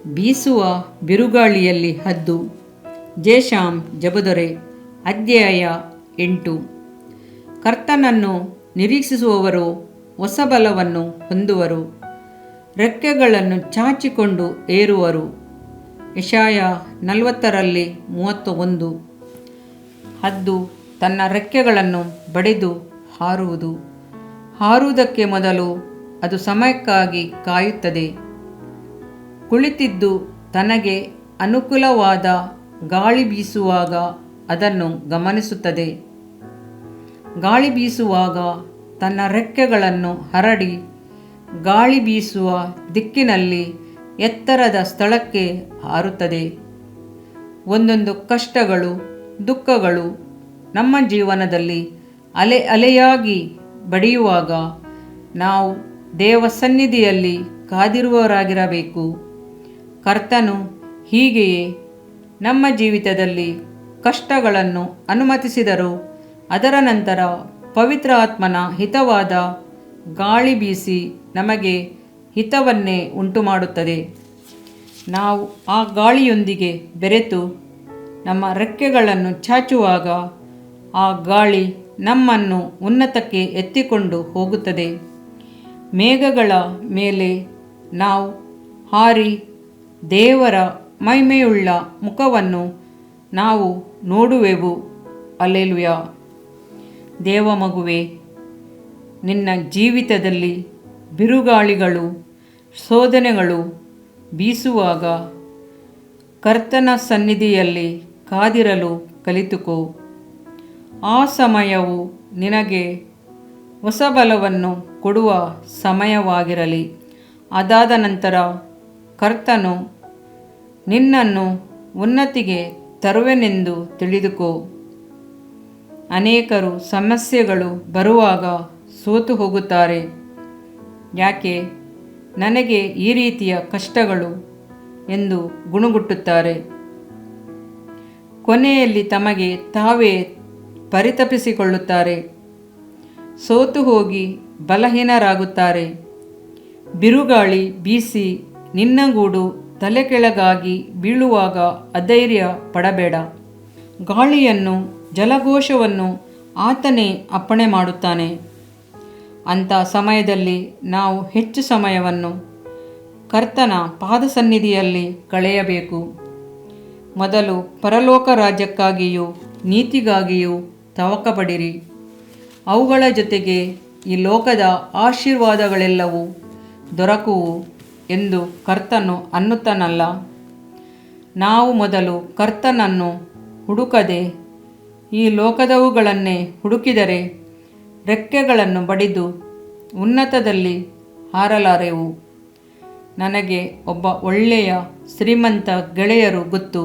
ಬೀಸುವ ಬಿರುಗಾಳಿಯಲ್ಲಿ ಹದ್ದು. ಜೇಷಾಮ್ ಜಬುದೊರೆ. ಅಧ್ಯಾಯ 8. ಕರ್ತನನ್ನು ನಿರೀಕ್ಷಿಸುವವರು ಹೊಸ ಬಲವನ್ನು ಹೊಂದುವರು, ರೆಕ್ಕೆಗಳನ್ನು ಚಾಚಿಕೊಂಡು ಏರುವರು. ಯೆಶಾಯ 40:31. ಹದ್ದು ತನ್ನ ರೆಕ್ಕೆಗಳನ್ನು ಬಡಿದು ಹಾರುವುದು. ಹಾರುವುದಕ್ಕೆ ಮೊದಲು ಅದು ಸಮಯಕ್ಕಾಗಿ ಕಾಯುತ್ತದೆ. ಕುಳಿತಿದ್ದು ತನಗೆ ಅನುಕೂಲವಾದ ಗಾಳಿ ಬೀಸುವಾಗ ಅದನ್ನು ಗಮನಿಸುತ್ತದೆ. ಗಾಳಿ ಬೀಸುವಾಗ ತನ್ನ ರೆಕ್ಕೆಗಳನ್ನು ಹರಡಿ ಗಾಳಿ ಬೀಸುವ ದಿಕ್ಕಿನಲ್ಲಿ ಎತ್ತರದ ಸ್ಥಳಕ್ಕೆ ಹಾರುತ್ತದೆ. ಒಂದೊಂದು ಕಷ್ಟಗಳು, ದುಃಖಗಳು ನಮ್ಮ ಜೀವನದಲ್ಲಿ ಅಲೆ ಅಲೆಯಾಗಿ ಬಡಿಯುವಾಗ ನಾವು ದೇವ ಸನ್ನಿಧಿಯಲ್ಲಿ ಕಾದಿರುವವರಾಗಿರಬೇಕು. ಕರ್ತನು ಹೀಗೆಯೇ ನಮ್ಮ ಜೀವಿತದಲ್ಲಿ ಕಷ್ಟಗಳನ್ನು ಅನುಮತಿಸಿದರೂ ಅದರ ನಂತರ ಪವಿತ್ರ ಆತ್ಮನ ಹಿತವಾದ ಗಾಳಿ ಬೀಸಿ ನಮಗೆ ಹಿತವನ್ನೇ ಉಂಟುಮಾಡುತ್ತದೆ. ನಾವು ಆ ಗಾಳಿಯೊಂದಿಗೆ ಬೆರೆತು ನಮ್ಮ ರೆಕ್ಕೆಗಳನ್ನು ಚಾಚುವಾಗ ಆ ಗಾಳಿ ನಮ್ಮನ್ನು ಉನ್ನತಕ್ಕೆ ಎತ್ತಿಕೊಂಡು ಹೋಗುತ್ತದೆ. ಮೇಘಗಳ ಮೇಲೆ ನಾವು ಹಾರಿ ದೇವರ ಮಹಿಮೆಯುಳ್ಳ ಮುಖವನ್ನು ನಾವು ನೋಡುವೆವು. ಹಲ್ಲೆಲೂಯಾ. ದೇವ ಮಗುವೆ, ನಿನ್ನ ಜೀವಿತದಲ್ಲಿ ಬಿರುಗಾಳಿಗಳು, ಶೋಧನೆಗಳು ಬೀಸುವಾಗ ಕರ್ತನ ಸನ್ನಿಧಿಯಲ್ಲಿ ಕಾದಿರಲು ಕಲಿತುಕೋ. ಆ ಸಮಯವು ನಿನಗೆ ಹೊಸ ಬಲವನ್ನು ಕೊಡುವ ಸಮಯವಾಗಿರಲಿ. ಅದಾದ ನಂತರ ಕರ್ತನು ನಿನ್ನನ್ನು ಉನ್ನತಿಗೆ ತರುವೆನೆಂದು ತಿಳಿದುಕೋ. ಅನೇಕರು ಸಮಸ್ಯೆಗಳು ಬರುವಾಗ ಸೋತು ಹೋಗುತ್ತಾರೆ. ಯಾಕೆ ನನಗೆ ಈ ರೀತಿಯ ಕಷ್ಟಗಳು ಎಂದು ಗುಣಗುಟ್ಟುತ್ತಾರೆ. ಕೊನೆಯಲ್ಲಿ ತಮಗೆ ತಾವೇ ಪರಿತಪಿಸಿಕೊಳ್ಳುತ್ತಾರೆ. ಸೋತು ಹೋಗಿ ಬಲಹೀನರಾಗುತ್ತಾರೆ. ಬಿರುಗಾಳಿ ಬೀಸಿ ನಿನ್ನ ಗೂಡು ತಲೆ ಕೆಳಗಾಗಿ ಬೀಳುವಾಗ ಅಧೈರ್ಯ ಪಡಬೇಡ. ಗಾಳಿಯನ್ನು, ಜಲಘೋಷವನ್ನು ಆತನೇ ಅಪ್ಪಣೆ ಮಾಡುತ್ತಾನೆ. ಅಂಥ ಸಮಯದಲ್ಲಿ ನಾವು ಹೆಚ್ಚು ಸಮಯವನ್ನು ಕರ್ತನ ಪಾದಸನ್ನಿಧಿಯಲ್ಲಿ ಕಳೆಯಬೇಕು. ಮೊದಲು ಪರಲೋಕ ರಾಜ್ಯಕ್ಕಾಗಿಯೂ ನೀತಿಗಾಗಿಯೂ ತವಕಪಡಿರಿ. ಅವುಗಳ ಜೊತೆಗೆ ಈ ಲೋಕದ ಆಶೀರ್ವಾದಗಳೆಲ್ಲವೂ ದೊರಕುವು ಎಂದು ಕರ್ತನು ಅನ್ನುತ್ತಾನಲ್ಲ. ನಾವು ಮೊದಲು ಕರ್ತನನ್ನು ಹುಡುಕದೆ ಈ ಲೋಕದವುಗಳನ್ನೇ ಹುಡುಕಿದರೆ ರೆಕ್ಕೆಗಳನ್ನು ಬಡಿದು ಉನ್ನತದಲ್ಲಿ ಹಾರಲಾರೆವು. ನನಗೆ ಒಬ್ಬ ಒಳ್ಳೆಯ ಶ್ರೀಮಂತ ಗೆಳೆಯರು ಗೊತ್ತು.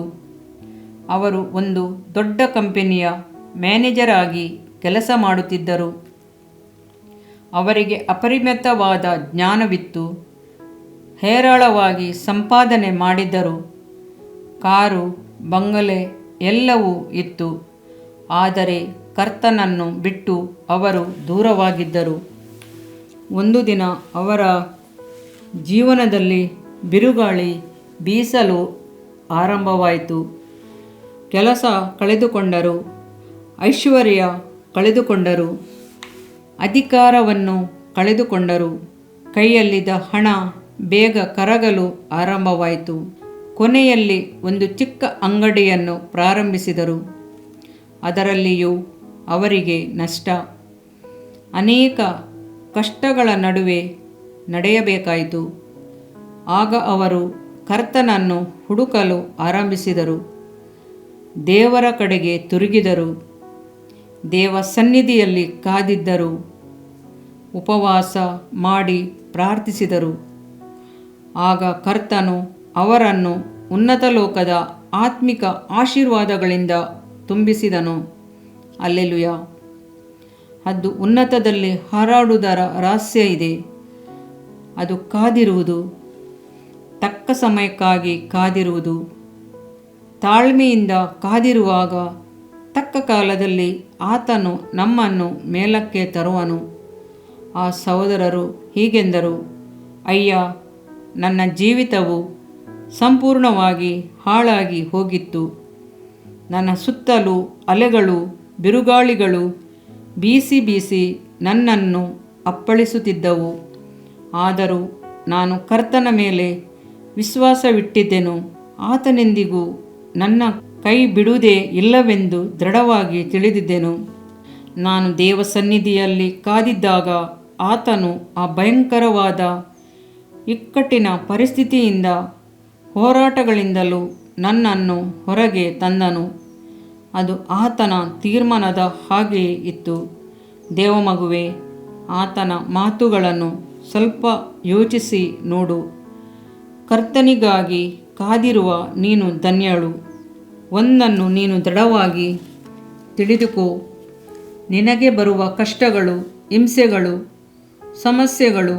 ಅವರು ಒಂದು ದೊಡ್ಡ ಕಂಪನಿಯ ಮ್ಯಾನೇಜರ್ ಆಗಿ ಕೆಲಸ ಮಾಡುತ್ತಿದ್ದರು. ಅವರಿಗೆ ಅಪರಿಮಿತವಾದ ಜ್ಞಾನವಿತ್ತು. ಹೇರಳವಾಗಿ ಸಂಪಾದನೆ ಮಾಡಿದ್ದರು. ಕಾರು, ಬಂಗಲೆ ಎಲ್ಲವೂ ಇತ್ತು. ಆದರೆ ಕರ್ತನನ್ನು ಬಿಟ್ಟು ಅವರು ದೂರವಾಗಿದ್ದರು. ಒಂದು ದಿನ ಅವರ ಜೀವನದಲ್ಲಿ ಬಿರುಗಾಳಿ ಬೀಸಲು ಆರಂಭವಾಯಿತು. ಕೆಲಸ ಕಳೆದುಕೊಂಡರು, ಐಶ್ವರ್ಯ ಕಳೆದುಕೊಂಡರು, ಅಧಿಕಾರವನ್ನು ಕಳೆದುಕೊಂಡರು. ಕೈಯಲ್ಲಿದ್ದ ಹಣ ಬೇಗ ಕರಗಲು ಆರಂಭವಾಯಿತು. ಕೊನೆಯಲ್ಲಿ ಒಂದು ಚಿಕ್ಕ ಅಂಗಡಿಯನ್ನು ಪ್ರಾರಂಭಿಸಿದರು. ಅದರಲ್ಲಿಯೂ ಅವರಿಗೆ ನಷ್ಟ. ಅನೇಕ ಕಷ್ಟಗಳ ನಡುವೆ ನಡೆಯಬೇಕಾಯಿತು. ಆಗ ಅವರು ಕರ್ತನನ್ನು ಹುಡುಕಲು ಆರಂಭಿಸಿದರು. ದೇವರ ಕಡೆಗೆ ತಿರುಗಿದರು. ದೇವ ಸನ್ನಿಧಿಯಲ್ಲಿ ಕಾದಿದ್ದರು. ಉಪವಾಸ ಮಾಡಿ ಪ್ರಾರ್ಥಿಸಿದರು. ಆಗ ಕರ್ತನು ಅವರನ್ನು ಉನ್ನತ ಲೋಕದ ಆತ್ಮಿಕ ಆಶೀರ್ವಾದಗಳಿಂದ ತುಂಬಿಸಿದನು. ಹಲ್ಲೆಲೂಯಾ. ಅದು ಉನ್ನತದಲ್ಲಿ ಹಾರಾಡುವುದರ ರಹಸ್ಯ ಇದೆ. ಅದು ಕಾದಿರುವುದು, ತಕ್ಕ ಸಮಯಕ್ಕಾಗಿ ಕಾದಿರುವುದು. ತಾಳ್ಮೆಯಿಂದ ಕಾದಿರುವಾಗ ತಕ್ಕ ಕಾಲದಲ್ಲಿ ಆತನು ನಮ್ಮನ್ನು ಮೇಲಕ್ಕೆ ತರುವನು. ಆ ಸಹೋದರರು ಹೀಗೆಂದರು, ಅಯ್ಯ, ನನ್ನ ಜೀವಿತವು ಸಂಪೂರ್ಣವಾಗಿ ಹಾಳಾಗಿ ಹೋಗಿತ್ತು. ನನ್ನ ಸುತ್ತಲೂ ಅಲೆಗಳು, ಬಿರುಗಾಳಿಗಳು ಬೀಸಿ ಬೀಸಿ ನನ್ನನ್ನು ಅಪ್ಪಳಿಸುತ್ತಿದ್ದವು. ಆದರೂ ನಾನು ಕರ್ತನ ಮೇಲೆ ವಿಶ್ವಾಸವಿಟ್ಟಿದ್ದೆನು. ಆತನೆಂದಿಗೂ ನನ್ನ ಕೈ ಬಿಡುವುದೇ ಇಲ್ಲವೆಂದು ದೃಢವಾಗಿ ತಿಳಿದಿದ್ದೆನು. ನಾನು ದೇವ ಸನ್ನಿಧಿಯಲ್ಲಿ ಕಾದಿದ್ದಾಗ ಆತನು ಆ ಭಯಂಕರವಾದ ಇಕ್ಕಟ್ಟಿನ ಪರಿಸ್ಥಿತಿಯಿಂದ, ಹೋರಾಟಗಳಿಂದಲೂ ನನ್ನನ್ನು ಹೊರಗೆ ತಂದನು. ಅದು ಆತನ ತೀರ್ಮಾನದ ಹಾಗೆಯೇ ಇತ್ತು. ದೇವಮಗುವೆ, ಆತನ ಮಾತುಗಳನ್ನು ಸ್ವಲ್ಪ ಯೋಚಿಸಿ ನೋಡು. ಕರ್ತನಿಗಾಗಿ ಕಾದಿರುವ ನೀನು ಧನ್ಯಳು. ಒಂದನ್ನು ನೀನು ದೃಢವಾಗಿ ತಿಳಿದುಕೋ, ನಿನಗೆ ಬರುವ ಕಷ್ಟಗಳು, ಹಿಂಸೆಗಳು, ಸಮಸ್ಯೆಗಳು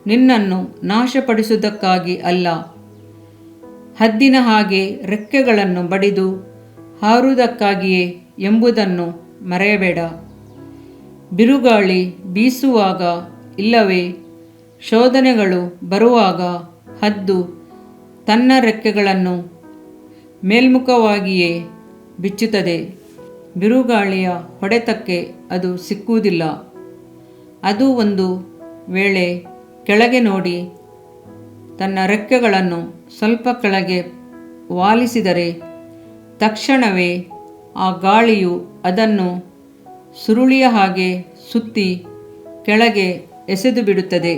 ನಿನ್ನನ್ನು ನಾಶಪಡಿಸುವುದಕ್ಕಾಗಿ ಅಲ್ಲ, ಹದ್ದಿನ ಹಾಗೆ ರೆಕ್ಕೆಗಳನ್ನು ಬಡಿದು ಹಾರುವುದಕ್ಕಾಗಿಯೇ ಎಂಬುದನ್ನು ಮರೆಯಬೇಡ. ಬಿರುಗಾಳಿ ಬೀಸುವಾಗ ಇಲ್ಲವೇ ಶೋಧನೆಗಳು ಬರುವಾಗ ಹದ್ದು ತನ್ನ ರೆಕ್ಕೆಗಳನ್ನು ಮೇಲ್ಮುಖವಾಗಿಯೇ ಬಿಚ್ಚುತ್ತದೆ. ಬಿರುಗಾಳಿಯ ಹೊಡೆತಕ್ಕೆ ಅದು ಸಿಕ್ಕುವುದಿಲ್ಲ. ಅದು ಒಂದು ವೇಳೆ ಕೆಳಗೆ ನೋಡಿ ತನ್ನ ರೆಕ್ಕೆಗಳನ್ನು ಸ್ವಲ್ಪ ಕೆಳಗೆ ವಾಲಿಸಿದರೆ ತಕ್ಷಣವೇ ಆ ಗಾಳಿಯು ಅದನ್ನು ಸುರುಳಿಯ ಹಾಗೆ ಸುತ್ತಿ ಕೆಳಗೆ ಎಸೆದು ಬಿಡುತ್ತದೆ.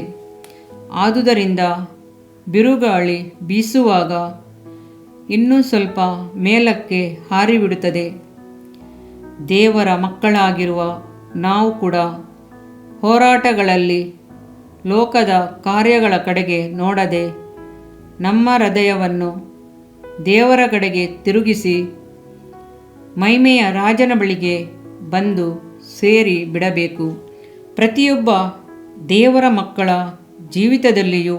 ಆದುದರಿಂದ ಬಿರುಗಾಳಿ ಬೀಸುವಾಗ ಇನ್ನೂ ಸ್ವಲ್ಪ ಮೇಲಕ್ಕೆ ಹಾರಿಬಿಡುತ್ತದೆ. ದೇವರ ಮಕ್ಕಳಾಗಿರುವ ನಾವು ಕೂಡ ಹೋರಾಟಗಳಲ್ಲಿ ಲೋಕದ ಕಾರ್ಯಗಳ ಕಡೆಗೆ ನೋಡದೆ ನಮ್ಮ ಹೃದಯವನ್ನು ದೇವರ ಕಡೆಗೆ ತಿರುಗಿಸಿ ಮಹಿಮೆಯ ರಾಜನ ಬಳಿಗೆ ಬಂದು ಸೇರಿ ಬಿಡಬೇಕು. ಪ್ರತಿಯೊಬ್ಬ ದೇವರ ಮಕ್ಕಳ ಜೀವಿತದಲ್ಲಿಯೂ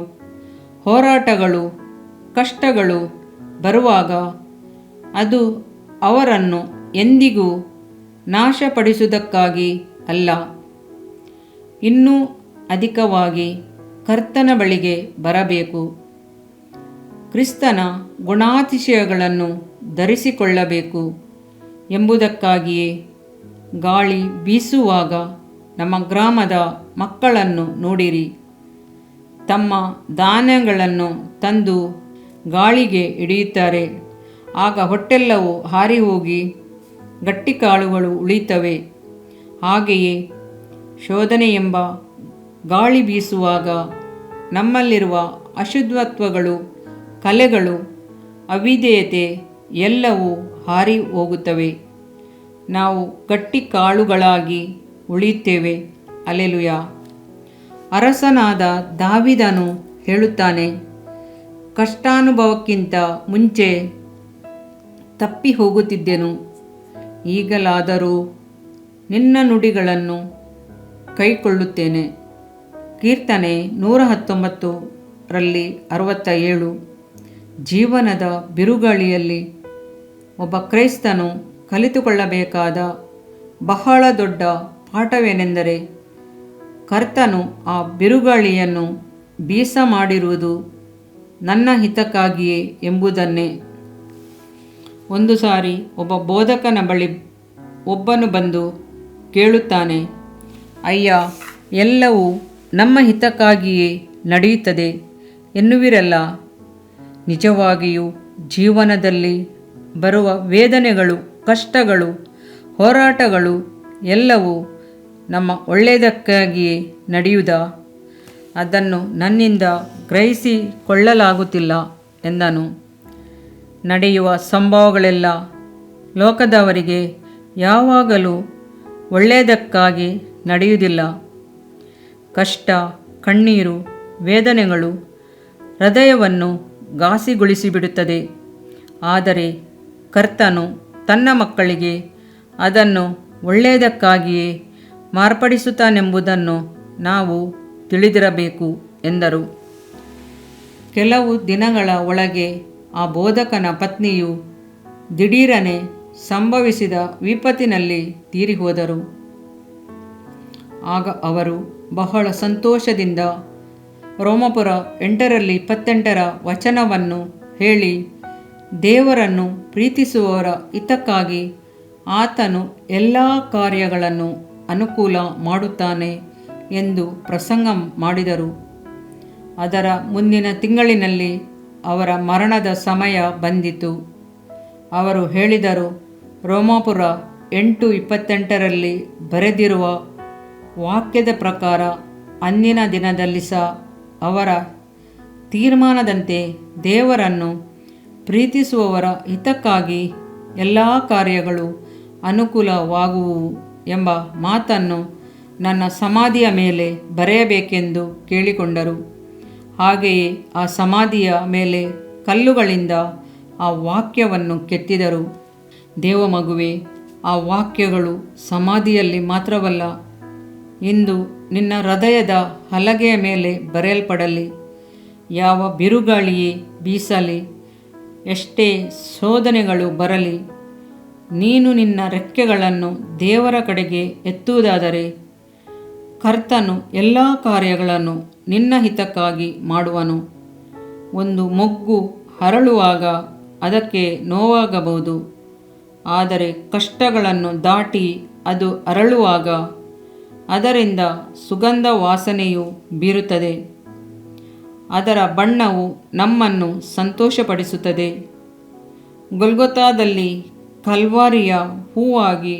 ಹೋರಾಟಗಳು, ಕಷ್ಟಗಳು ಬರುವಾಗ ಅದು ಅವರನ್ನು ಎಂದಿಗೂ ನಾಶಪಡಿಸುವುದಕ್ಕಾಗಿ ಅಲ್ಲ, ಇನ್ನೂ ಅಧಿಕವಾಗಿ ಕರ್ತನ ಬಳಿಗೆ ಬರಬೇಕು. ಕ್ರಿಸ್ತನ ಗುಣಾತಿಶಯಗಳನ್ನು ಧರಿಸಿಕೊಳ್ಳಬೇಕು ಎಂಬುದಕ್ಕಾಗಿಯೇ. ಗಾಳಿ ಬೀಸುವಾಗ ನಮ್ಮ ಗ್ರಾಮದ ಮಕ್ಕಳನ್ನು ನೋಡಿರಿ. ತಮ್ಮ ಧಾನ್ಯಗಳನ್ನು ತಂದು ಗಾಳಿಗೆ ಹಿಡಿಯುತ್ತಾರೆ. ಆಗ ಹೊಟ್ಟೆಲ್ಲವೂ ಹಾರಿ ಹೋಗಿ ಗಟ್ಟಿ ಕಾಳುಗಳು ಉಳಿಯುತ್ತವೆ. ಹಾಗೆಯೇ ಶೋಧನೆ ಎಂಬ ಗಾಳಿ ಬೀಸುವಾಗ ನಮ್ಮಲ್ಲಿರುವ ಅಶುದ್ಧತ್ವಗಳು, ಕಲೆಗಳು, ಅವಿಧೇಯತೆ ಎಲ್ಲವೂ ಹಾರಿ ಹೋಗುತ್ತವೆ. ನಾವು ಗಟ್ಟಿ ಕಾಳುಗಳಾಗಿ ಉಳಿಯುತ್ತೇವೆ. ಹಲ್ಲೆಲೂಯಾ. ಅರಸನಾದ ದಾವೀದನು ಹೇಳುತ್ತಾನೆ, ಕಷ್ಟಾನುಭವಕ್ಕಿಂತ ಮುಂಚೆ ತಪ್ಪಿ ಹೋಗುತ್ತಿದ್ದೆನು, ಈಗಲಾದರೂ ನಿನ್ನ ನುಡಿಗಳನ್ನು ಕೈಕೊಳ್ಳುತ್ತೇನೆ. ಕೀರ್ತನೆ 119:67. ಜೀವನದ ಬಿರುಗಾಳಿಯಲ್ಲಿ ಒಬ್ಬ ಕ್ರೈಸ್ತನು ಕಲಿತುಕೊಳ್ಳಬೇಕಾದ ಬಹಳ ದೊಡ್ಡ ಪಾಠವೇನೆಂದರೆ, ಕರ್ತನು ಆ ಬಿರುಗಾಳಿಯನ್ನು ಬೀಸ ಮಾಡಿರುವುದು ನನ್ನ ಹಿತಕ್ಕಾಗಿಯೇ ಎಂಬುದನ್ನೇ. ಒಂದು ಸಾರಿ ಒಬ್ಬ ಬೋಧಕನ ಬಳಿ ಒಬ್ಬನು ಬಂದು ಕೇಳುತ್ತಾನೆ, ಅಯ್ಯ, ಎಲ್ಲವೂ ನಮ್ಮ ಹಿತಕ್ಕಾಗಿಯೇ ನಡೆಯುತ್ತದೆ ಎನ್ನುವಿರಲ್ಲ, ನಿಜವಾಗಿಯೂ ಜೀವನದಲ್ಲಿ ಬರುವ ವೇದನೆಗಳು, ಕಷ್ಟಗಳು, ಹೋರಾಟಗಳು ಎಲ್ಲವೂ ನಮ್ಮ ಒಳ್ಳೆಯದಕ್ಕಾಗಿಯೇ ನಡೆಯುವುದಾ? ಅದನ್ನು ನನ್ನಿಂದ ಗ್ರಹಿಸಿಕೊಳ್ಳಲಾಗುತ್ತಿಲ್ಲ ಎಂದನು. ನಡೆಯುವ ಸಂಭವಗಳೆಲ್ಲ ಲೋಕದವರಿಗೆ ಯಾವಾಗಲೂ ಒಳ್ಳೆಯದಕ್ಕಾಗಿ ನಡೆಯುವುದಿಲ್ಲ. ಕಷ್ಟ, ಕಣ್ಣೀರು, ವೇದನೆಗಳು ಹೃದಯವನ್ನು ಘಾಸಿಗೊಳಿಸಿಬಿಡುತ್ತದೆ. ಆದರೆ ಕರ್ತನು ತನ್ನ ಮಕ್ಕಳಿಗೆ ಅದನ್ನು ಒಳ್ಳೆಯದಕ್ಕಾಗಿಯೇ ಮಾರ್ಪಡಿಸುತ್ತಾನೆಂಬುದನ್ನು ನಾವು ತಿಳಿದಿರಬೇಕು ಎಂದರು. ಕೆಲವು ದಿನಗಳ ಒಳಗೆ ಆ ಬೋಧಕನ ಪತ್ನಿಯು ದಿಢೀರನೆ ಸಂಭವಿಸಿದ ವಿಪತ್ತಿನಲ್ಲಿ ತೀರಿಹೋದರು. ಆಗ ಅವರು ಬಹಳ ಸಂತೋಷದಿಂದ ರೋಮಾಪುರ 8:28 ವಚನವನ್ನು ಹೇಳಿ, ದೇವರನ್ನು ಪ್ರೀತಿಸುವವರ ಹಿತಕ್ಕಾಗಿ ಆತನು ಎಲ್ಲ ಕಾರ್ಯಗಳನ್ನು ಅನುಕೂಲ ಮಾಡುತ್ತಾನೆ ಎಂದು ಪ್ರಸಂಗ ಮಾಡಿದರು. ಅದರ ಮುಂದಿನ ತಿಂಗಳಿನಲ್ಲಿ ಅವರ ಮರಣದ ಸಮಯ ಬಂದಿತು. ಅವರು ಹೇಳಿದರು, ರೋಮಾಪುರ 8:28 ಬರೆದಿರುವ ವಾಕ್ಯದ ಪ್ರಕಾರ ಅಂದಿನ ದಿನದಲ್ಲಿ ಸಹ ಅವರ ತೀರ್ಮಾನದಂತೆ ದೇವರನ್ನು ಪ್ರೀತಿಸುವವರ ಹಿತಕ್ಕಾಗಿ ಎಲ್ಲ ಕಾರ್ಯಗಳು ಅನುಕೂಲವಾಗುವುವು ಎಂಬ ಮಾತನ್ನು ನನ್ನ ಸಮಾಧಿಯ ಮೇಲೆ ಬರೆಯಬೇಕೆಂದು ಕೇಳಿಕೊಂಡರು. ಹಾಗೆಯೇ ಆ ಸಮಾಧಿಯ ಮೇಲೆ ಕಲ್ಲುಗಳಿಂದ ಆ ವಾಕ್ಯವನ್ನು ಕೆತ್ತಿದರು. ದೇವಮಗುವೆ, ಆ ವಾಕ್ಯಗಳು ಸಮಾಧಿಯಲ್ಲಿ ಮಾತ್ರವಲ್ಲ, ಇಂದು ನಿನ್ನ ಹೃದಯದ ಹಲಗೆಯ ಮೇಲೆ ಬರೆಯಲ್ಪಡಲಿ. ಯಾವ ಬಿರುಗಾಳಿಯೇ ಬೀಸಲಿ, ಎಷ್ಟೇ ಶೋಧನೆಗಳು ಬರಲಿ, ನೀನು ನಿನ್ನ ರೆಕ್ಕೆಗಳನ್ನು ದೇವರ ಕಡೆಗೆ ಎತ್ತುವುದಾದರೆ ಕರ್ತನು ಎಲ್ಲ ಕಾರ್ಯಗಳನ್ನು ನಿನ್ನ ಹಿತಕ್ಕಾಗಿ ಮಾಡುವನು. ಒಂದು ಮೊಗ್ಗು ಅರಳುವಾಗ ಅದಕ್ಕೆ ನೋವಾಗಬಹುದು, ಆದರೆ ಕಷ್ಟಗಳನ್ನು ದಾಟಿ ಅದು ಅರಳುವಾಗ ಅದರಿಂದ ಸುಗಂಧ ವಾಸನೆಯು ಬೀರುತ್ತದೆ. ಅದರ ಬಣ್ಣವು ನಮ್ಮನ್ನು ಸಂತೋಷಪಡಿಸುತ್ತದೆ. ಗೊಲ್ಗೊಥಾದಲ್ಲಿ ಕಲ್ವಾರಿಯ ಹೂವಾಗಿ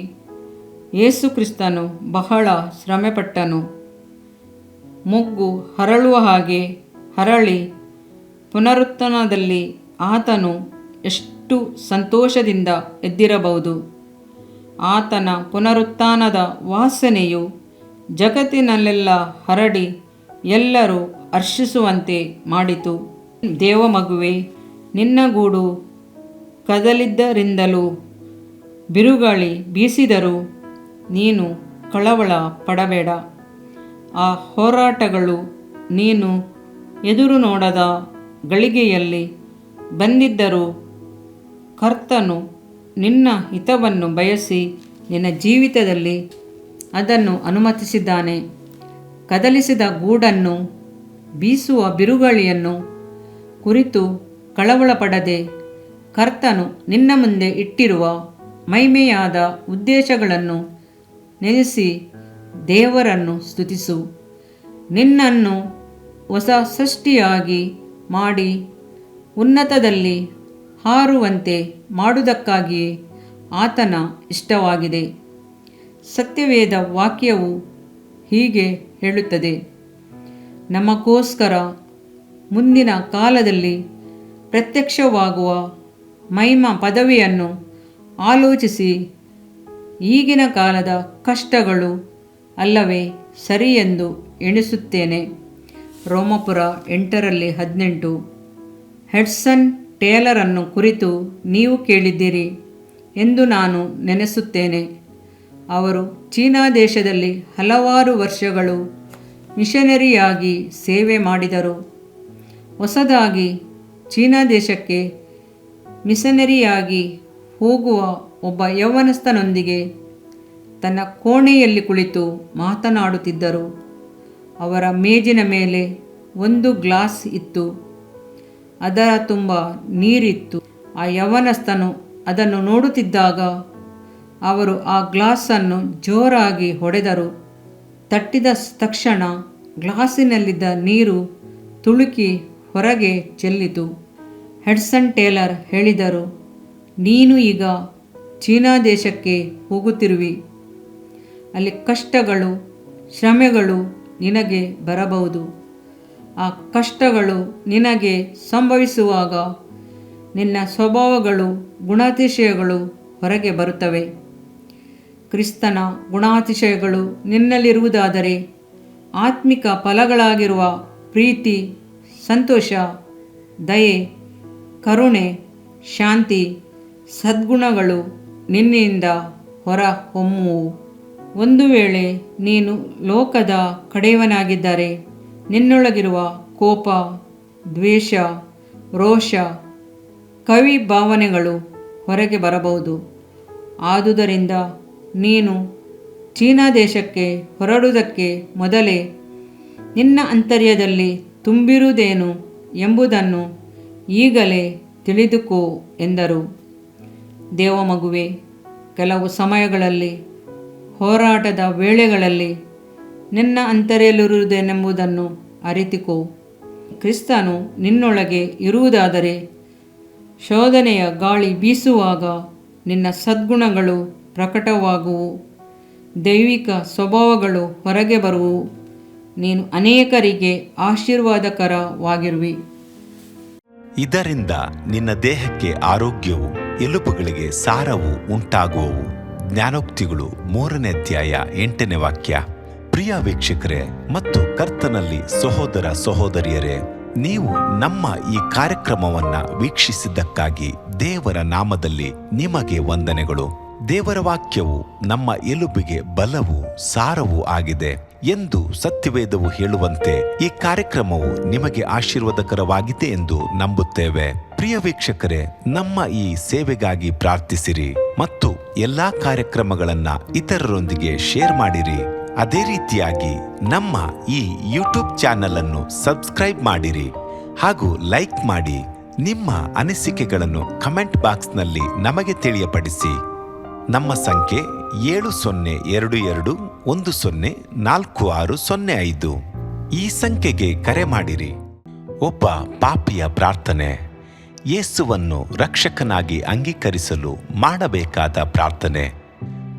ಯೇಸುಕ್ರಿಸ್ತನು ಬಹಳ ಶ್ರಮೆಪಟ್ಟನು. ಮೊಗ್ಗು ಅರಳುವ ಹಾಗೆ ಅರಳಿ ಪುನರುತ್ಥಾನದಲ್ಲಿ ಆತನು ಎಷ್ಟು ಸಂತೋಷದಿಂದ ಎದ್ದಿರಬಹುದು. ಆತನ ಪುನರುತ್ಥಾನದ ವಾಸನೆಯು ಜಗತ್ತಿನಲ್ಲೆಲ್ಲ ಹರಡಿ ಎಲ್ಲರೂ ಹರ್ಷಿಸುವಂತೆ ಮಾಡಿತು. ದೇವಮಗುವೆ, ನಿನ್ನ ಗೂಡು ಕದಲಿದ್ದರಿಂದಲೂ ಬಿರುಗಾಳಿ ಬೀಸಿದರೂ ನೀನು ಕಳವಳ ಪಡಬೇಡ. ಆ ಹೋರಾಟಗಳು ನೀನು ಎದುರು ನೋಡದ ಗಳಿಗೆಯಲ್ಲಿ ಬಂದಿದ್ದರೂ ಕರ್ತನು ನಿನ್ನ ಹಿತವನ್ನು ಬಯಸಿ ನಿನ್ನ ಜೀವಿತದಲ್ಲಿ ಅದನ್ನು ಅನುಮತಿಸಿದ್ದಾನೆ. ಕದಲಿಸಿದ ಗೂಡನ್ನು, ಬೀಸುವ ಬಿರುಗಾಳಿಯನ್ನು ಕುರಿತು ಕಳವಳಪಡದೆ ಕರ್ತನು ನಿನ್ನ ಮುಂದೆ ಇಟ್ಟಿರುವ ಮಹಿಮೆಯಾದ ಉದ್ದೇಶಗಳನ್ನು ನೆನೆಸಿ ದೇವರನ್ನು ಸ್ತುತಿಸು. ನಿನ್ನನ್ನು ಹೊಸ ಸೃಷ್ಟಿಯಾಗಿ ಮಾಡಿ ಉನ್ನತದಲ್ಲಿ ಹಾರುವಂತೆ ಮಾಡುವುದಕ್ಕಾಗಿಯೇ ಆತನ ಇಷ್ಟವಾಗಿದೆ. ಸತ್ಯವೇದ ವಾಕ್ಯವು ಹೀಗೆ ಹೇಳುತ್ತದೆ, ನಮಗೋಸ್ಕರ ಮುಂದಿನ ಕಾಲದಲ್ಲಿ ಪ್ರತ್ಯಕ್ಷವಾಗುವ ಮಹಿಮಾ ಪದವಿಯನ್ನು ಆಲೋಚಿಸಿ ಈಗಿನ ಕಾಲದ ಕಷ್ಟಗಳು ಅಲ್ಲವೇ ಸರಿಯೆಂದು ಎಣಿಸುತ್ತೇನೆ. ರೋಮಾಪುರ 8:18. ಹೆಡ್ಸನ್ ಟೇಲರನ್ನು ಕುರಿತು ನೀವು ಕೇಳಿದ್ದೀರಿ ಎಂದು ನಾನು ನೆನೆಸುತ್ತೇನೆ. ಅವರು ಚೀನಾ ದೇಶದಲ್ಲಿ ಹಲವಾರು ವರ್ಷಗಳು ಮಿಷನರಿಯಾಗಿ ಸೇವೆ ಮಾಡಿದರು. ಹೊಸದಾಗಿ ಚೀನಾ ದೇಶಕ್ಕೆ ಮಿಷನರಿಯಾಗಿ ಹೋಗುವ ಒಬ್ಬ ಯೌವನಸ್ಥನೊಂದಿಗೆ ತನ್ನ ಕೋಣೆಯಲ್ಲಿ ಕುಳಿತು ಮಾತನಾಡುತ್ತಿದ್ದರು. ಅವರ ಮೇಜಿನ ಮೇಲೆ ಒಂದು ಗ್ಲಾಸ್ ಇತ್ತು. ಅದರ ತುಂಬ ನೀರಿತ್ತು. ಆ ಯೌವನಸ್ಥನು ಅದನ್ನು ನೋಡುತ್ತಿದ್ದಾಗ ಅವರು ಆ ಗ್ಲಾಸನ್ನು ಜೋರಾಗಿ ಹೊಡೆದರು. ತಟ್ಟಿದ ತಕ್ಷಣ ಗ್ಲಾಸಿನಲ್ಲಿದ್ದ ನೀರು ತುಳುಕಿ ಹೊರಗೆ ಚೆಲ್ಲಿತು. ಹೆಡ್ಸನ್ ಟೇಲರ್ ಹೇಳಿದರು, ನೀನು ಈಗ ಚೀನಾ ದೇಶಕ್ಕೆ ಹೋಗುತ್ತಿರುವಿ. ಅಲ್ಲಿ ಕಷ್ಟಗಳು, ಶ್ರಮೆಗಳು ನಿನಗೆ ಬರಬಹುದು. ಆ ಕಷ್ಟಗಳು ನಿನಗೆ ಸಂಭವಿಸುವಾಗ ನಿನ್ನ ಸ್ವಭಾವಗಳು, ಗುಣಾತಿಶಯಗಳು ಹೊರಗೆ ಬರುತ್ತವೆ. ಕ್ರಿಸ್ತನ ಗುಣಾತಿಶಯಗಳು ನಿನ್ನಲ್ಲಿರುವುದಾದರೆ ಆತ್ಮಿಕ ಫಲಗಳಾಗಿರುವ ಪ್ರೀತಿ, ಸಂತೋಷ, ದಯೆ, ಕರುಣೆ, ಶಾಂತಿ, ಸದ್ಗುಣಗಳು ನಿನ್ನಿಂದ ಹೊರ ಹೊಮ್ಮುವು. ಒಂದು ವೇಳೆ ನೀನು ಲೋಕದ ಕಡೆಯವನಾಗಿದ್ದರೆ ನಿನ್ನೊಳಗಿರುವ ಕೋಪ, ದ್ವೇಷ, ರೋಷ, ಕವಿ ಭಾವನೆಗಳು ಹೊರಗೆ ಬರಬಹುದು. ಆದುದರಿಂದ ನೀನು ಚೀನಾ ದೇಶಕ್ಕೆ ಹೊರಡುವುದಕ್ಕೆ ಮೊದಲೇ ನಿನ್ನ ಅಂತರ್ಯದಲ್ಲಿ ತುಂಬಿರುವುದೇನು ಎಂಬುದನ್ನು ಈಗಲೇ ತಿಳಿದುಕೋ ಎಂದರು. ದೇವಮಗುವೆ, ಕೆಲವು ಸಮಯಗಳಲ್ಲಿ, ಹೋರಾಟದ ವೇಳೆಗಳಲ್ಲಿ ನಿನ್ನ ಅಂತರ್ಯಲ್ಲಿರುವುದೇನೆಂಬುದನ್ನು ಅರಿತುಕೋ. ಕ್ರಿಸ್ತನು ನಿನ್ನೊಳಗೆ ಇರುವುದಾದರೆ ಶೋಧನೆಯ ಗಾಳಿ ಬೀಸುವಾಗ ನಿನ್ನ ಸದ್ಗುಣಗಳು ಪ್ರಕಟವಾಗುವು, ದೈವಿಕ ಸ್ವಭಾವಗಳು ಹೊರಗೆ ಬರುವು, ನೀನು ಅನೇಕರಿಗೆ ಆಶೀರ್ವಾದಕರವಾಗಿರುವಿ. ಇದರಿಂದ ನಿನ್ನ ದೇಹಕ್ಕೆ ಆರೋಗ್ಯವು, ಎಲುಬುಗಳಿಗೆ ಸಾರವು ಉಂಟಾಗುವವು. ಜ್ಞಾನೋಕ್ತಿಗಳು 3ನೇ ಅಧ್ಯಾಯ 8ನೇ ವಾಕ್ಯ. ಪ್ರಿಯ ವೀಕ್ಷಕರೇ ಮತ್ತು ಕರ್ತನಲ್ಲಿ ಸಹೋದರ ಸಹೋದರಿಯರೇ, ನೀವು ನಮ್ಮ ಈ ಕಾರ್ಯಕ್ರಮವನ್ನ ವೀಕ್ಷಿಸಿದ್ದಕ್ಕಾಗಿ ದೇವರ ನಾಮದಲ್ಲಿ ನಿಮಗೆ ವಂದನೆಗಳು. ದೇವರ ವಾಕ್ಯವು ನಮ್ಮ ಎಲುಬಿಗೆ ಬಲವೂ ಸಾರವೂ ಆಗಿದೆ ಎಂದು ಸತ್ಯವೇದವು ಹೇಳುವಂತೆ ಈ ಕಾರ್ಯಕ್ರಮವು ನಿಮಗೆ ಆಶೀರ್ವಾದಕರವಾಗಿದೆ ಎಂದು ನಂಬುತ್ತೇವೆ. ಪ್ರಿಯ ವೀಕ್ಷಕರೇ, ನಮ್ಮ ಈ ಸೇವೆಗಾಗಿ ಪ್ರಾರ್ಥಿಸಿರಿ ಮತ್ತು ಎಲ್ಲಾ ಕಾರ್ಯಕ್ರಮಗಳನ್ನ ಇತರರೊಂದಿಗೆ ಶೇರ್ ಮಾಡಿರಿ. ಅದೇ ರೀತಿಯಾಗಿ ನಮ್ಮ ಈ ಯೂಟ್ಯೂಬ್ ಚಾನೆಲ್ ಅನ್ನು ಸಬ್ಸ್ಕ್ರೈಬ್ ಮಾಡಿರಿ ಹಾಗೂ ಲೈಕ್ ಮಾಡಿ. ನಿಮ್ಮ ಅನಿಸಿಕೆಗಳನ್ನು ಕಮೆಂಟ್ ಬಾಕ್ಸ್ನಲ್ಲಿ ನಮಗೆ ತಿಳಿಯಪಡಿಸಿ. ನಮ್ಮ ಸಂಖ್ಯೆ 7022104605. ಈ ಸಂಖ್ಯೆಗೆ ಕರೆ ಮಾಡಿರಿ. ಒಬ್ಬ ಪಾಪಿಯ ಪ್ರಾರ್ಥನೆ. ಯೇಸುವನ್ನು ರಕ್ಷಕನಾಗಿ ಅಂಗೀಕರಿಸಲು ಮಾಡಬೇಕಾದ ಪ್ರಾರ್ಥನೆ.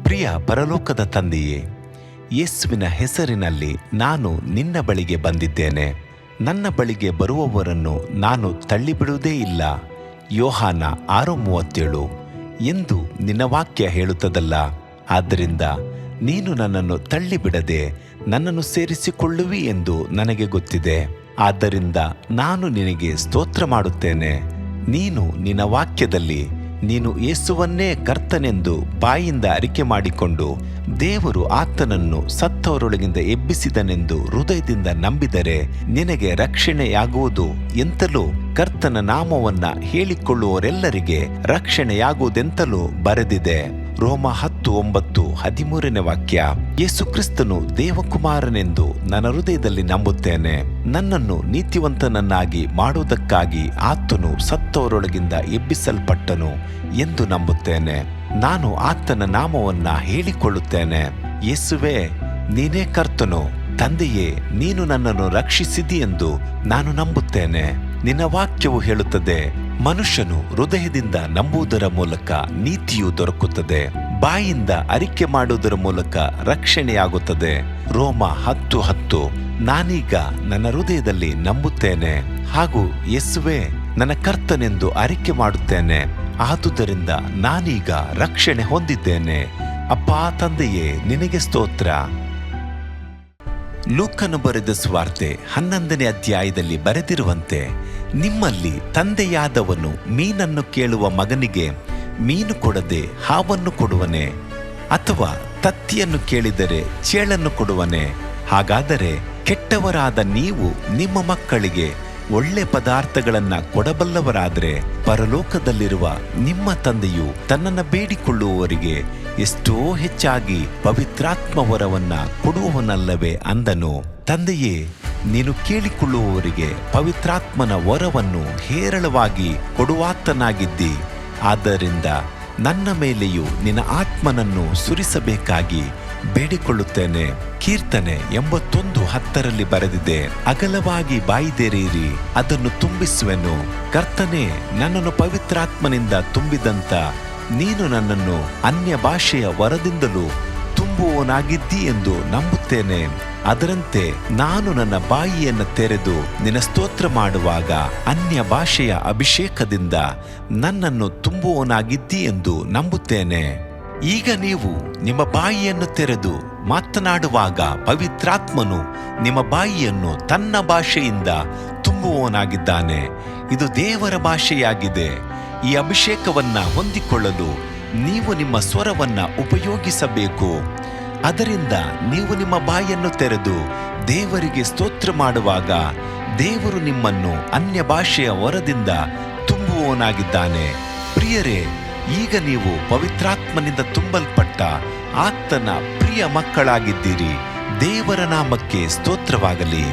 ಪ್ರಿಯ ಪರಲೋಕದ ತಂದೆಯೇ, ಯೇಸುವಿನ ಹೆಸರಿನಲ್ಲಿ ನಾನು ನಿನ್ನ ಬಳಿಗೆ ಬಂದಿದ್ದೇನೆ. ನನ್ನ ಬಳಿಗೆ ಬರುವವರನ್ನು ನಾನು ತಳ್ಳಿಬಿಡುವುದೇ ಇಲ್ಲ. ಯೋಹಾನ 6:37 ಎಂದು ನಿನ್ನ ವಾಕ್ಯ ಹೇಳುತ್ತದಲ್ಲ. ಆದ್ದರಿಂದ ನೀನು ನನ್ನನ್ನು ತಳ್ಳಿಬಿಡದೆ ನನ್ನನ್ನು ಸೇರಿಸಿಕೊಳ್ಳುವಿ ಎಂದು ನನಗೆ ಗೊತ್ತಿದೆ. ಆದ್ದರಿಂದ ನಾನು ನಿನಗೆ ಸ್ತೋತ್ರ ಮಾಡುತ್ತೇನೆ. ನೀನು ನಿನ್ನ ವಾಕ್ಯದಲ್ಲಿ ನೀನು ಯೇಸುವನ್ನೇ ಕರ್ತನೆಂದು ಬಾಯಿಂದ ಅರಿಕೆ ಮಾಡಿಕೊಂಡು ದೇವರು ಆತನನ್ನು ಸತ್ತವರೊಳಗಿಂದ ಎಬ್ಬಿಸಿದನೆಂದು ಹೃದಯದಿಂದ ನಂಬಿದರೆ ನಿನಗೆ ರಕ್ಷಣೆಯಾಗುವುದು ಎಂತಲೂ ಕರ್ತನ ನಾಮವನ್ನ ಹೇಳಿಕೊಳ್ಳುವವರೆಲ್ಲರಿಗೆ ರಕ್ಷಣೆಯಾಗುವುದೆಂತಲೂ ಬರೆದಿದೆ. ರೋಮ 10:9-13ನೇ ವಾಕ್ಯ. ಯೇಸು ಕ್ರಿಸ್ತನು ದೇವಕುಮಾರನೆಂದು ನನ್ನ ಹೃದಯದಲ್ಲಿ ನಂಬುತ್ತೇನೆ. ನನ್ನನ್ನು ನೀತಿವಂತನನ್ನಾಗಿ ಮಾಡುವುದಕ್ಕಾಗಿ ಆತನು ಸತ್ತವರೊಳಗಿಂದ ಎಬ್ಬಿಸಲ್ಪಟ್ಟನು ಎಂದು ನಂಬುತ್ತೇನೆ. ನಾನು ಆತನ ನಾಮವನ್ನ ಹೇಳಿಕೊಳ್ಳುತ್ತೇನೆ. ಯೇಸುವೇ, ನೀನೇ ಕರ್ತನು. ತಂದೆಯೇ, ನೀನು ನನ್ನನ್ನು ರಕ್ಷಿಸಿದಿ ಎಂದು ನಾನು ನಂಬುತ್ತೇನೆ. ನಿನ್ನ ವಾಕ್ಯವು ಹೇಳುತ್ತದೆ, ಮನುಷ್ಯನು ಹೃದಯದಿಂದ ನಂಬುವುದರ ಮೂಲಕ ನೀತಿಯು ದೊರಕುತ್ತದೆ, ಬಾಯಿಂದ ಅರಿಕೆ ಮಾಡುವುದರ ಮೂಲಕ ರಕ್ಷಣೆಯಾಗುತ್ತದೆ. ರೋಮ 10:10. ನಾನೀಗ ನನ್ನ ಹೃದಯದಲ್ಲಿ ನಂಬುತ್ತೇನೆ ಹಾಗೂ ಯೇಸುವೇ ನನ್ನ ಕರ್ತನೆಂದು ಅರಿಕೆ ಮಾಡುತ್ತೇನೆ. ಆದುದರಿಂದ ನಾನೀಗ ರಕ್ಷಣೆ ಹೊಂದಿದ್ದೇನೆ. ಅಪ್ಪಾ ತಂದೆಯೇ, ನಿನಗೆ ಸ್ತೋತ್ರ. ಲೂಕನು ಬರೆದ ಸುವಾರ್ತೆ 11ನೇ ಅಧ್ಯಾಯದಲ್ಲಿ ಬರೆದಿರುವಂತೆ, ನಿಮ್ಮಲ್ಲಿ ತಂದೆಯಾದವನು ಮೀನನ್ನು ಕೇಳುವ ಮಗನಿಗೆ ಮೀನು ಕೊಡದೆ ಹಾವನ್ನು ಕೊಡುವನೆ? ಅಥವಾ ತತ್ತಿಯನ್ನು ಕೇಳಿದರೆ ಚೇಳನ್ನು ಕೊಡುವನೆ? ಹಾಗಾದರೆ ಕೆಟ್ಟವರಾದ ನೀವು ನಿಮ್ಮ ಮಕ್ಕಳಿಗೆ ಒಳ್ಳೆ ಪದಾರ್ಥಗಳನ್ನ ಕೊಡಬಲ್ಲವರಾದರೆ ಪರಲೋಕದಲ್ಲಿರುವ ನಿಮ್ಮ ತಂದೆಯು ತನ್ನನ್ನು ಬೇಡಿಕೊಳ್ಳುವವರಿಗೆ ಎಷ್ಟೋ ಹೆಚ್ಚಾಗಿ ಪವಿತ್ರಾತ್ಮ ವರವನ್ನ ಕೊಡುವವನಲ್ಲವೇ ಅಂದನು. ತಂದೆಯೇ, ನೀನು ಕೇಳಿಕೊಳ್ಳುವವರಿಗೆ ಪವಿತ್ರಾತ್ಮನ ವರವನ್ನು ಹೇರಳವಾಗಿ ಕೊಡುವಾತನಾಗಿದ್ದಿ. ಆದ್ದರಿಂದ ನನ್ನ ಮೇಲೆಯೂ ನಿನ್ನ ಆತ್ಮನನ್ನು ಸುರಿಸಬೇಕಾಗಿ ಬೇಡಿಕೊಳ್ಳುತ್ತೇನೆ. ಕೀರ್ತನೆ 81:10 ಬರೆದಿದೆ, ಅಗಲವಾಗಿ ಬಾಯಿದೆರೆಯಿರಿ, ಅದನ್ನು ತುಂಬಿಸುವೆನು. ಕರ್ತನೇ, ನನ್ನನ್ನು ಪವಿತ್ರಾತ್ಮನಿಂದ ತುಂಬಿದಂತ ನೀನು ನನ್ನನ್ನು ಅನ್ಯ ಭಾಷೆಯ ವರದಿಂದಲೂ ತುಂಬುವವನಾಗಿದ್ದಿ ಎಂದು ನಂಬುತ್ತೇನೆ. ಅದರಂತೆ ನಾನು ನನ್ನ ಬಾಯಿಯನ್ನು ತೆರೆದು ನಿನ್ನ ಸ್ತೋತ್ರ ಮಾಡುವಾಗ ಅನ್ಯ ಭಾಷೆಯ ಅಭಿಷೇಕದಿಂದ ನನ್ನನ್ನು ತುಂಬುವವನಾಗಿದ್ದಿ ಎಂದು ನಂಬುತ್ತೇನೆ. ಈಗ ನೀವು ನಿಮ್ಮ ಬಾಯಿಯನ್ನು ತೆರೆದು ಮಾತನಾಡುವಾಗ ಪವಿತ್ರಾತ್ಮನು ನಿಮ್ಮ ಬಾಯಿಯನ್ನು ತನ್ನ ಭಾಷೆಯಿಂದ ತುಂಬುವವನಾಗಿದ್ದಾನೆ. ಇದು ದೇವರ ಭಾಷೆಯಾಗಿದೆ. ಈ ಅಭಿಷೇಕವನ್ನ ಹೊಂದಿಕೊಳ್ಳಲು ನೀವು ನಿಮ್ಮ ಸ್ವರವನ್ನ ಉಪಯೋಗಿಸಬೇಕು. ಅದರಿಂದ ನೀವು ನಿಮ್ಮ ಬಾಯನ್ನು ತೆರೆದು ದೇವರಿಗೆ ಸ್ತೋತ್ರ ಮಾಡುವಾಗ ದೇವರು ನಿಮ್ಮನ್ನು ಅನ್ಯ ಭಾಷೆಯ ವರದಿಂದ ತುಂಬುವವನಾಗಿದ್ದಾನೆ. ಪ್ರಿಯರೇ, ಈಗ ನೀವು ಪವಿತ್ರಾತ್ಮನಿಂದ ತುಂಬಲ್ಪಟ್ಟ ಆತನ ಪ್ರಿಯ ಮಕ್ಕಳಾಗಿದ್ದೀರಿ. ದೇವರ ನಾಮಕ್ಕೆ ಸ್ತೋತ್ರವಾಗಲಿ.